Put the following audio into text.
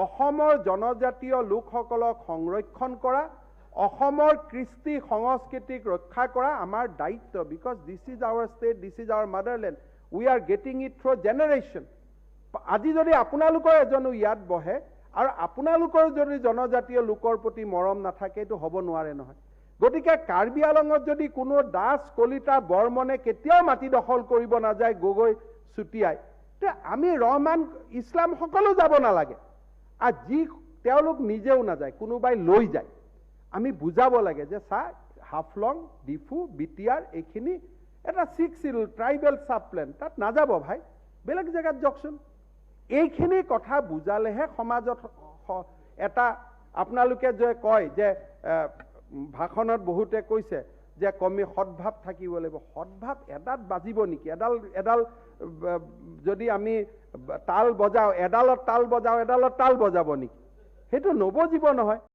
অসমৰ জনজাতীয় লোকসকলক সংৰক্ষণ কৰা, অসমৰ কৃষ্টি সংস্কৃতিক ৰক্ষা কৰা আমাৰ দায়িত্ব। Because this is our state, this is our motherland, we are getting it through generation. আজি যদি আপোনালোকৰ এজনো ইয়াত বহে আৰু আপোনালোকৰ যদি জনজাতীয় লোকৰ প্ৰতি মৰম নাথাকে, এইটো হ'ব নোৱাৰে নহয়। গতিকে কাৰ্বি আলঙত যদি কোনো দাস কলিতা বৰ্মনে কেতিয়াও মাটি দখল কৰিব নাযায়, গগৈ চুটিয়াই, তে আমি ৰহমান ইছলাম সকলো যাব নালাগে। আৰু যি তেওঁলোক নিজেও নাযায়, কোনোবাই লৈ যায়, আমি বুজাব লাগে যে চা হাফলং, ডিফু, বিটিয়াৰ এইখিনি এটা 6 শিডিউল ট্ৰাইবেল সাব প্লেন, তাত নাযাব ভাই, বেলেগ জেগাত যাওকচোন। এইখিনি কথা বুজালেহে সমাজত এটা, আপোনালোকে যে কয় যে ভাষণত বহুতে কৈছে যে কমি সদ্ভাৱ থাকিব লাগিব। সদ্ভাৱ এডাল বাজিব নেকি? এডাল যদি আমি তাল বজাওঁ, এডালত তাল বজাওঁ, এডালত তাল বজাব নেকি? সেইটো নবজিব নহয়।